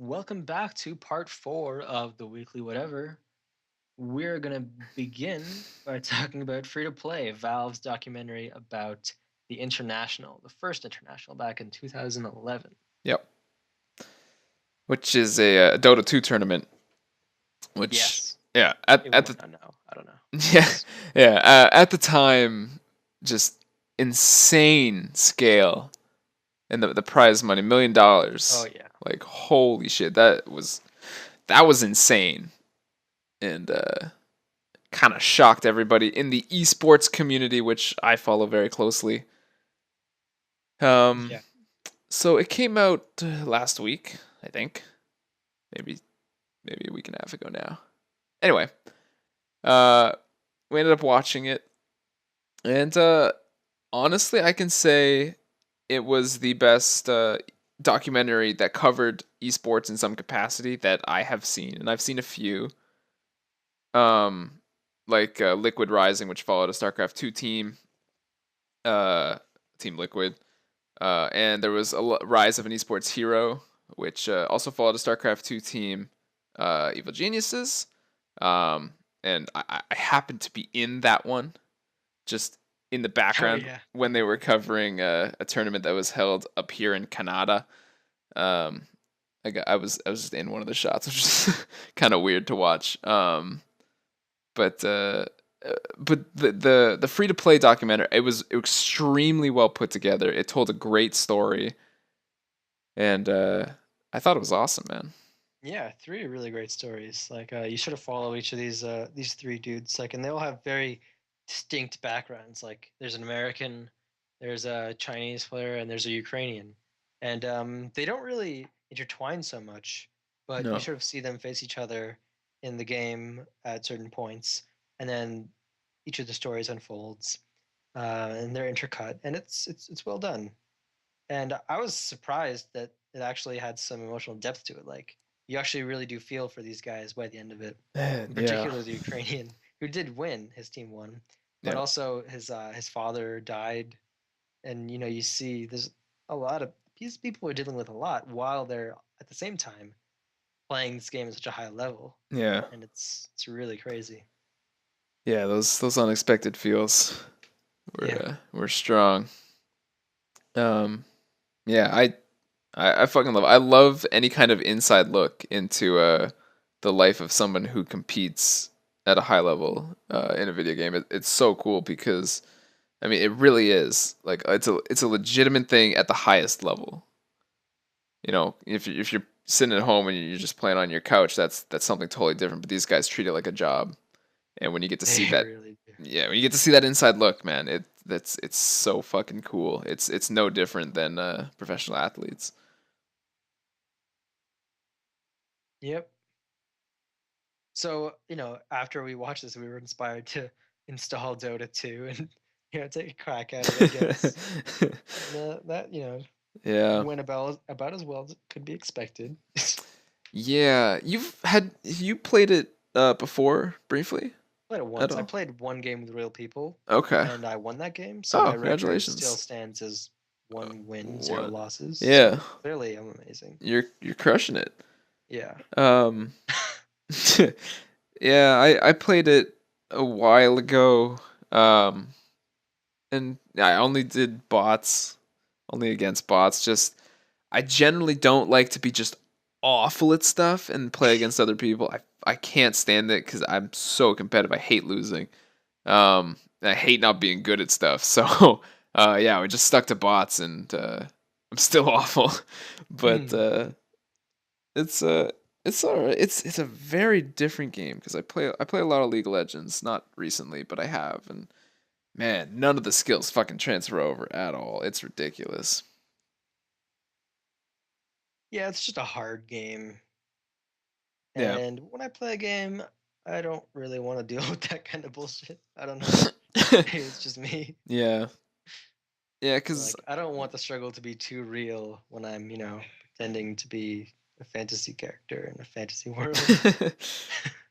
Welcome back to part four of the weekly whatever. We're going to begin by talking about Free to Play, Valve's documentary about the International, the first International back in 2011. Yep. Which is a Dota 2 tournament. Which, Yes, yeah, at anyone at might the not know. I don't know. yeah Yes. at the time, just insane scale, and the prize money, Oh, $1 million. yeah. Like holy shit, that was insane, and kind of shocked everybody in the esports community, which I follow very closely. Um, Yeah. so it came out last week, I think, maybe maybe a week and a half ago now. Anyway, uh, we ended up watching it, and honestly, I can say it was the best documentary that covered esports in some capacity that I have seen, and I've seen a few, um, like Liquid Rising, which followed a StarCraft 2 team, uh, Team Liquid, and there was a Rise of an Esports Hero, which also followed a StarCraft 2 team, Evil Geniuses, um, and I happened to be in that one, just in the Oh, background yeah. when they were covering a tournament that was held up here in Canada. Um, I was just in one of the shots, which is kind of weird to watch. But the free to play documentary, it was extremely well put together. It told a great story, and I thought it was awesome, man. Yeah, three really great stories. You should have followed each of these three dudes. And they all have very distinct backgrounds. Like there's an American, there's a Chinese player, and there's a Ukrainian, and they don't really intertwine so much. But you No. sort of see them face each other in the game at certain points, and then each of the stories unfolds, and they're intercut, and it's well done. And I was surprised that it actually had some emotional depth to it. Like you actually really do feel for these guys by the end of it. Man, In yeah, particular, the Ukrainian who did win, his team won, but yeah, also his father died, and you see there's a lot of these people are dealing with a lot while they're at the same time playing this game at such a high level, yeah, and it's really crazy. yeah. Those unexpected feels Yeah. were strong. Um, yeah, I fucking love. I love any kind of inside look into the life of someone who competes at a high level in a video game. It's so cool because I mean it really is like it's a legitimate thing at the highest level. If you're sitting at home and you're just playing on your couch, that's something totally different. But these guys treat it like a job, and when you get to see They that, really do. yeah, when you get to see that inside look, man, it's so fucking cool. It's no different than professional athletes. Yep. So, after we watched this, we were inspired to install Dota 2 and, take a crack at it, I guess. And that, Yeah. went about as well as it could be expected. Yeah, you played it before briefly Played it at once. I all? played one game with real people, Okay. and I won that game. So Oh, my record still congratulations. stands as one win, zero What? losses. Yeah, So clearly, I'm amazing. you're crushing it. Yeah. Um, yeah, I played it a while ago. Um, and I only did bots, only against bots. Just I generally don't like to be just awful at stuff and play against other people. I can't stand it because I'm so competitive. I hate losing. I hate not being good at stuff. So yeah, we just stuck to bots, and I'm still awful. But Hmm. it's it's alright. It's a very different game because I play a lot of League of Legends, not recently, but I have, and man, none of the skills fucking transfer over at all. It's ridiculous. Yeah, it's just a hard game. Yeah. And when I play a game, I don't really want to deal with that kind of bullshit. I don't know. Maybe it's just me. Yeah. Yeah, cuz Like, I don't want the struggle to be too real when I'm, pretending to be a fantasy character in a fantasy world.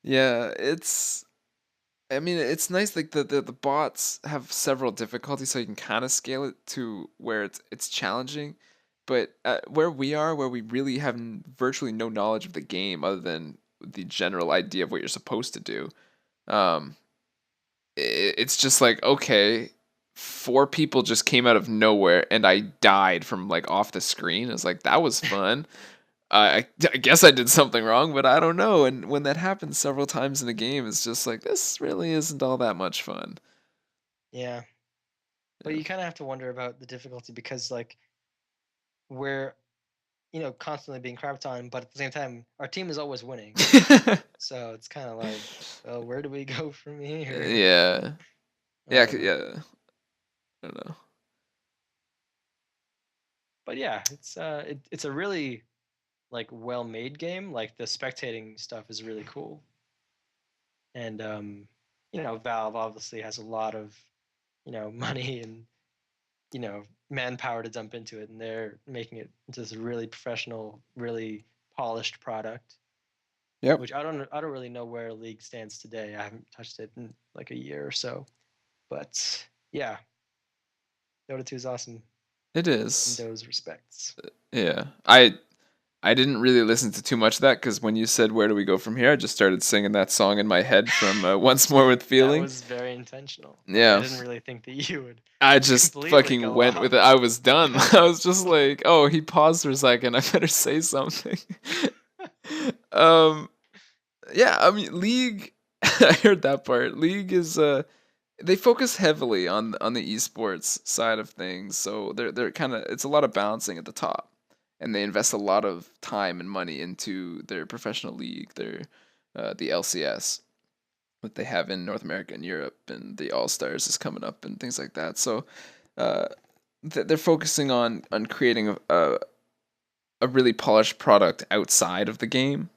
yeah, it's I mean, it's nice like the bots have several difficulties so you can kind of scale it to where it's challenging. But where we are, where we really have virtually no knowledge of the game other than the general idea of what you're supposed to do, um, it's just like, okay, four people just came out of nowhere and I died from like off the screen. It's like, that was fun. I guess I did something wrong, but I don't know. And when that happens several times in a game, it's just like, this really isn't all that much fun. Yeah, but Yeah. you kind of have to wonder about the difficulty because like we're constantly being crapped on, but at the same time our team is always winning. So it's kind of like, well, where do we go from here? Yeah. I Yeah. don't know. Yeah. I don't know. But yeah, it's a really like well-made game. Like the spectating stuff is really cool. And Valve obviously has a lot of, money and, manpower to dump into it, and they're making it into this really professional, really polished product, Yep. which I don't really know where League stands today. I haven't touched it in like a year or so. But yeah, Dota 2 is awesome It in is. those respects. Yeah. I didn't really listen to too much of that because when you said where do we go from here, I just started singing that song in my head from Once More with That Feeling. was very intentional. I Yeah. didn't really think that you would I just completely fucking go went with off. it. I was done. I was just like, oh, he paused for a second. I better say something. um, yeah, I mean, League. I heard that part. League is they focus heavily on the esports side of things, so they're kind of it's a lot of balancing at the top, and they invest a lot of time and money into their professional league, their the LCS that they have in North America and Europe, and the All Stars is coming up and things like that. So uh, they're focusing on creating a really polished product outside of the game,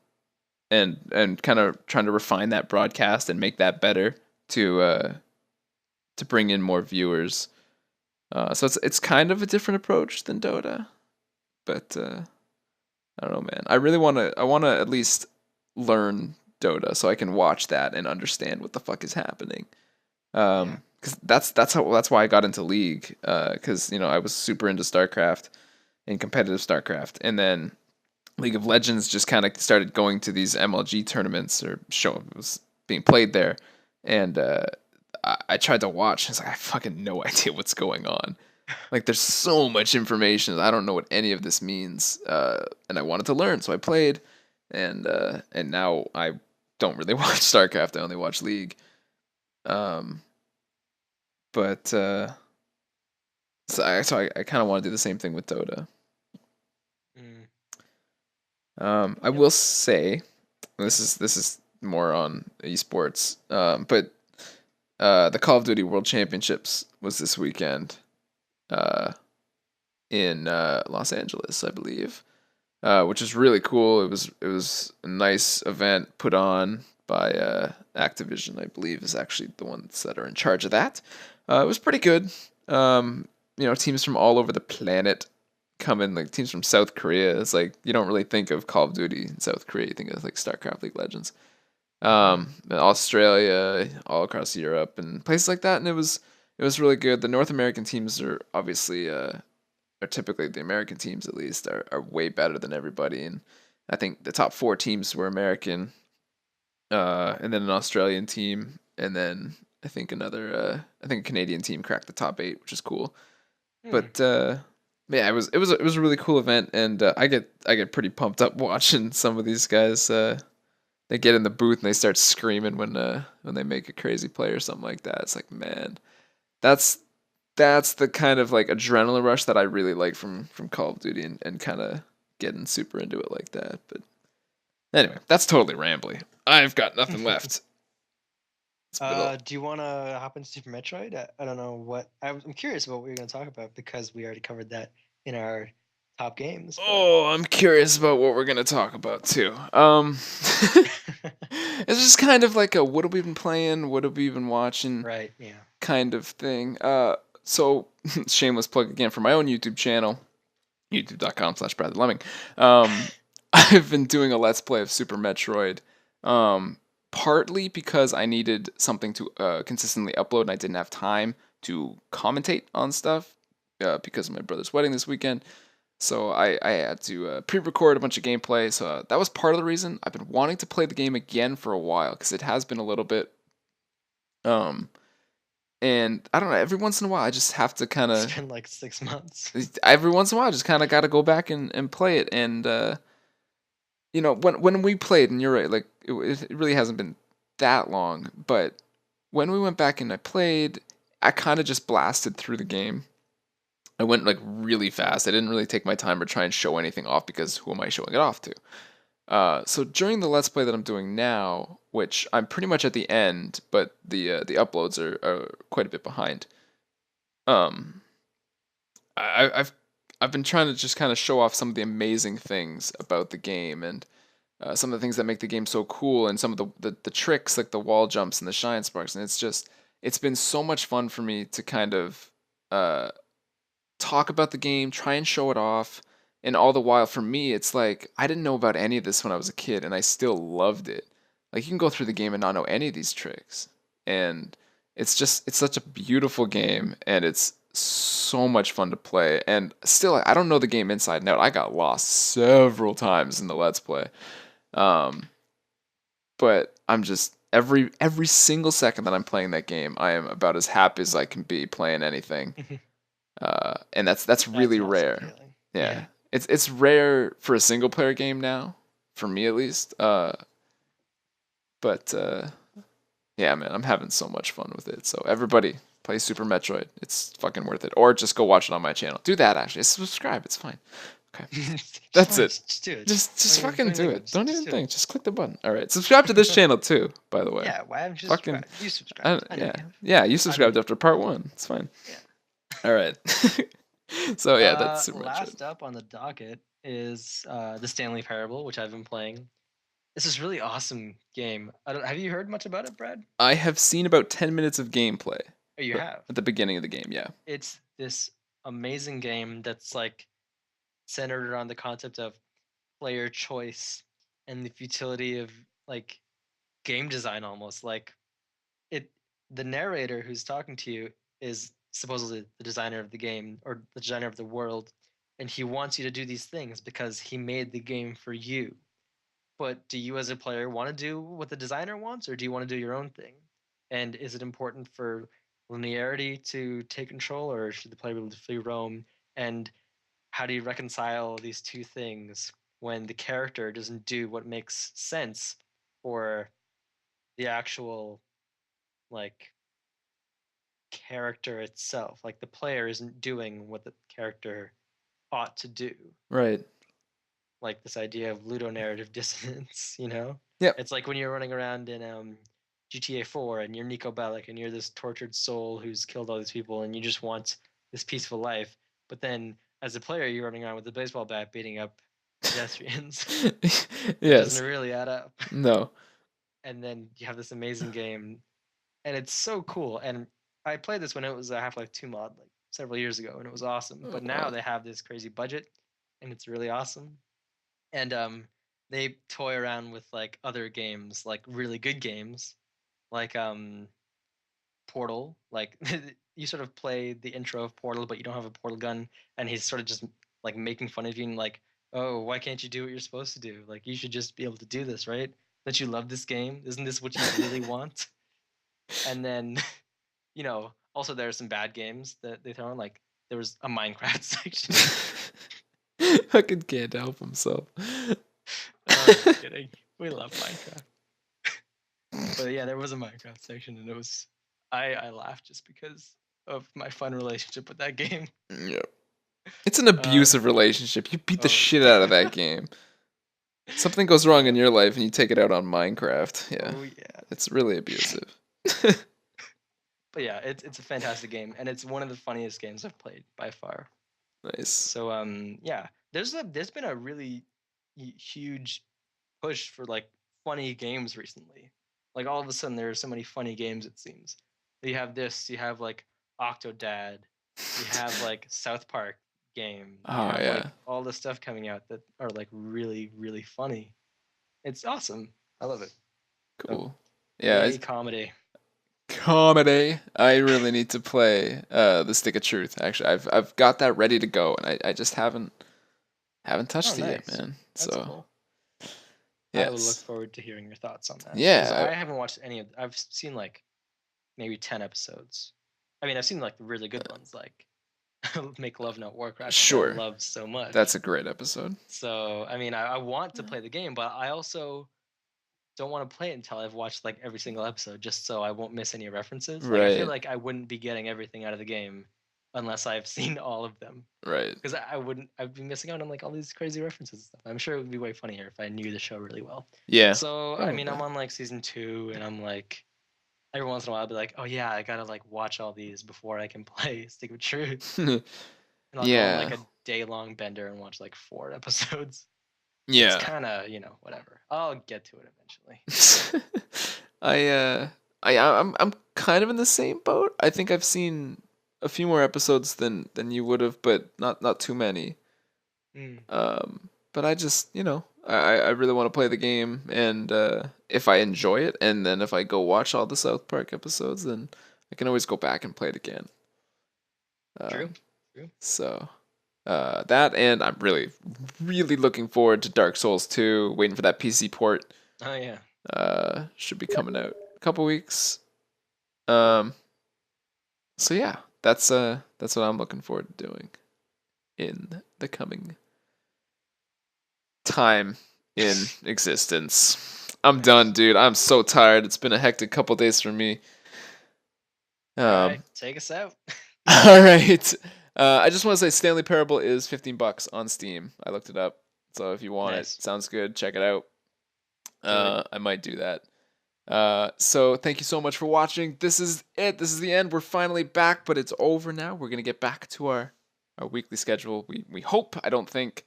and kind of trying to refine that broadcast and make that better to bring in more viewers. So it's kind of a different approach than Dota, but I don't know, man. I wanna at least learn Dota so I can watch that and understand what the fuck is happening. Yeah. Because that's why I got into League. Because I was super into StarCraft and competitive StarCraft, and then League of Legends just kind of started going to these MLG tournaments or show it was being played there, and I tried to watch. And it's like I fucking no idea what's going on. Like there's so much information. I don't know what any of this means, and I wanted to learn, so I played, and now I don't really watch StarCraft. I only watch League. Um, but I kind of want to do the same thing with Dota. Mm. I Yep. will say this is more on esports, but the Call of Duty World Championships was this weekend uh, in Los Angeles, I believe, which is really cool. It was a nice event put on by Activision, I believe, is actually the ones that are in charge of that. It was pretty good. Teams from all over the planet come in, like teams from South Korea. It's like you don't really think of Call of Duty in South Korea. You think of like StarCraft, League of Legends. Mm-hmm. Australia, all across Europe, and places like that. And it was really good. The North American teams are obviously or typically the American teams at least are way better than everybody. And I think the top four teams were American, and then an Australian team, and then I think a Canadian team cracked the top eight, which is cool. Mm. But yeah, it was a really cool event, and I get pretty pumped up watching some of these guys. They get in the booth and they start screaming when they make a crazy play or something like that. It's like, man, that's that's the kind of like adrenaline rush that I really like from Call of Duty, and kind of getting super into it like that. But anyway, that's totally rambly. I've got nothing left. It's been a Do you want to hop into Super Metroid? I don't know what I'm curious about what you're going to talk about because we already covered that in our top games. But Oh, I'm curious about what we're gonna talk about too. It's just kind of like a what have we been playing, what have we been watching right, yeah. kind of thing. So shameless plug again for my own YouTube channel, youtube.com/Bradley Lemming. I've been doing a Let's Play of Super Metroid, partly because I needed something to consistently upload and I didn't have time to commentate on stuff because of my brother's wedding this weekend. So I had to pre-record a bunch of gameplay. So that was part of the reason I've been wanting to play the game again for a while because it has been a little bit. Um, and I don't know. Every once in a while, I just have to kind It's of. been like 6 months. Every once in a while, I just kind of got to go back and play it. And when we played, and you're right, like it really hasn't been that long. But when we went back and I played, I kind of just blasted through the game. I went like really fast. I didn't really take my time or try and show anything off because who am I showing it off to? So during the let's play that I'm doing now, which I'm pretty much at the end, but the uploads are quite a bit behind. Um, I've been trying to just kind of show off some of the amazing things about the game and some of the things that make the game so cool and some of the tricks like the wall jumps and the shine sparks, and it's been so much fun for me to kind of uh, talk about the game, try and show it off. And all the while, for me, it's like I didn't know about any of this when I was a kid, and I still loved it. Like you can go through the game and not know any of these tricks, and it's such a beautiful game, and it's so much fun to play. And still, I don't know the game inside and out. I got lost several times in the Let's Play, um, but I'm just every single second that I'm playing that game, I am about as happy as I can be playing anything. And that's That's really an awesome rare. feeling. Yeah, Yeah. it's rare for a single player game now, for me at least. But yeah, man, I'm having so much fun with it. So everybody, play Super Metroid. It's fucking worth it. Or just go watch it on my channel. Do that actually. Subscribe. It's fine. Okay, It's that's fine. it. Just do it. Just Don't fucking even do think it. about it. Don't even Just do it. think. Just click the button. All right. Subscribe to this channel too, by the way. Yeah. Why haven't you Fucking subscribed? You subscribed. I know yeah. you have. Yeah, you I know subscribed you. after part 1. It's fine. Yeah. All right. So yeah, that's Super Metroid. Last up on the docket is the Stanley Parable, which I've been playing. This is really awesome game. I don't. Have you heard much about it, Brad? I have seen about 10 minutes of gameplay Oh, you have. at the beginning of the game, yeah. It's this amazing game that's like centered around the concept of player choice and the futility of like game design almost like it the narrator who's talking to you is supposedly the designer of the game or the designer of the world, and he wants you to do these things because he made the game for you. But do you as a player want to do what the designer wants, or do you want to do your own thing? And is it important for linearity to take control, or should the player be able to free roam? And how do you reconcile these two things when the character doesn't do what makes sense for the actual like character itself? Like the player isn't doing what the character ought to do. Right. Like this idea of ludonarrative dissonance, you know? Yep. It's like when you're running around in GTA 4 and you're Nico Bellic and you're this tortured soul who's killed all these people and you just want this peaceful life. But then as a player, you're running around with a baseball bat beating up pedestrians. It Yes. doesn't really add up. No. And then you have this amazing game, and it's so cool. And I played this when it was a Half-Life 2 mod, like several years ago, and it was awesome. Oh, But now wow. they have this crazy budget, and it's really awesome. And they toy around with like other games, like really good games, like Portal. Like you sort of play the intro of Portal, but you don't have a portal gun, and he's sort of just like making fun of you and like, oh, why can't you do what you're supposed to do? Like you should just be able to do this, right? Don't you love this game? Isn't this what you really want? And then, also there are some bad games that they throw in. Like there was a Minecraft section. Fucking can't help himself. I'm just kidding. We love Minecraft. But yeah, there was a Minecraft section, and I laughed just because of my fun relationship with that game. Yep. It's an Uh, abusive relationship. You beat the oh shit out of that game. Something goes wrong yeah, in your life and you take it out on Minecraft. Yeah. oh yeah. It's really abusive. But yeah, it's a fantastic game, and it's one of the funniest games I've played by far. Nice. So yeah, there's been a really huge push for like funny games recently. Like all of a sudden there are so many funny games it seems. You have this, you have like Octodad, you have like South Park game, you Oh have like yeah. all the stuff coming out that are like really really funny. It's awesome. I love it. So Cool. Yeah, yay comedy. comedy. I really need to play the Stick of Truth. Actually, I've got that ready to go, and I just haven't. Haven't Oh, touched it yet, nice. man. That's So cool. I will look yes, forward to hearing your thoughts on that because yeah, I haven't watched any of. I've seen like maybe 10 episodes. I mean, I've seen like the really good ones, like Make Love Not Warcraft, which I sure. love so That's much. a great episode. So I mean, I want to play the game, but I also don't want to play it until I've watched like every single episode, just so I won't miss any references. Like I feel Right, like I wouldn't be getting everything out of the game unless I've seen all of them. right. Because I wouldn't, I'd be missing out on like all these crazy references and stuff. I'm sure it would be way funnier if I knew the show really well. Yeah, So I mean, probably. I'm on like season 2, and I'm like, every once in a while, I'll be like, oh yeah, I gotta like watch all these before I can play Stick with Truth, and I'll go on like Yeah, a day-long bender and watch like 4 episodes. It's yeah. kind of, whatever. I'll get to it eventually. I I'm kind of in the same boat. I think I've seen a few more episodes than you would have, but not too many. Mm, But I just, I really want to play the game, and if I enjoy it, and then if I go watch all the South Park episodes, then I can always go back and play it again. true. Um, True. so that, and I'm really, really looking forward to Dark Souls 2, waiting for that PC port. Oh yeah. Should be coming out a couple weeks. Um, so yeah, that's what I'm looking forward to doing in the coming time in existence. I'm done, Nice. dude. I'm so tired. It's been a hectic couple days for me. All right, Um, take us out. all right. I just want to say Stanley Parable is $15 on Steam. I looked it up. So if you want it, Nice. sounds good. Check it out. Do it. I might do that. So thank you so much for watching. This is it. This is the end. We're finally back, but it's over now. We're gonna get back to our weekly schedule. We hope. I don't think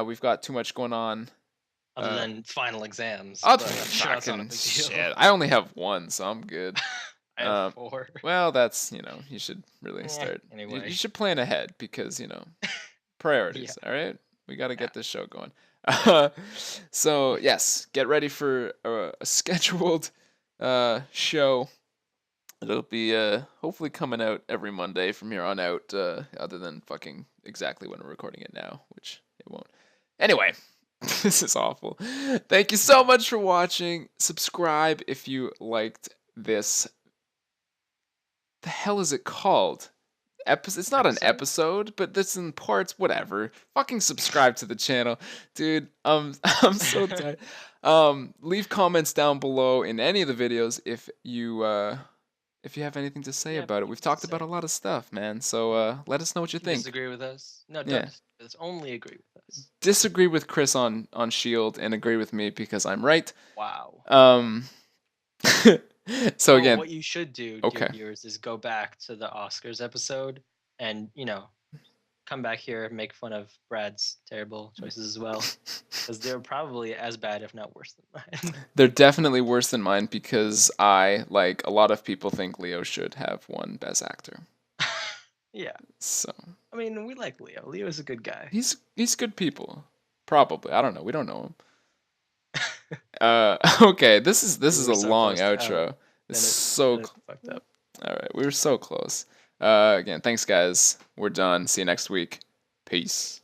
we've got too much going on. Other than final exams, I'll but I'm sure that's not a fucking big deal. shit. I only have one, so I'm good. I have Um, 4. well, that's you should really Eh, start. You anyway. should plan ahead because Yeah. priorities. All right, we got to Yeah. get this show going. So yes, get ready for a scheduled show. It'll be hopefully coming out every Monday from here on out. Other than fucking exactly when we're recording it now, which it won't. Anyway. This is awful. Thank you so much for watching. Subscribe if you liked this. The hell is it called? It's not an Episode? episode, but this in parts. Whatever. Fucking subscribe to the channel, dude. I'm so tired. Leave comments down below in any of the videos if you have anything to say Yeah, about it. We've anything to talked about say. a lot of stuff, man. So let us know what you You can think. disagree with us. No, don't Yeah. disagree with us. Only agree with us. Disagree with Chris on Shield and agree with me because I'm right. Wow. Um. So Well, again, what you should do, dear okay. viewers, is go back to the Oscars episode and, come back here, make fun of Brad's terrible choices as well. Because they're probably as bad, if not worse than mine. They're definitely worse than mine because I, like a lot of people, think Leo should have won Best Actor. Yeah. So I mean, we like Leo. Leo's a good guy. he's good people. Probably. I don't know. We don't know him. Okay, this We is were a so long close to out. outro. It's so Fucked up. all right. We were so close. Again, thanks guys. We're done. See you next week. Peace.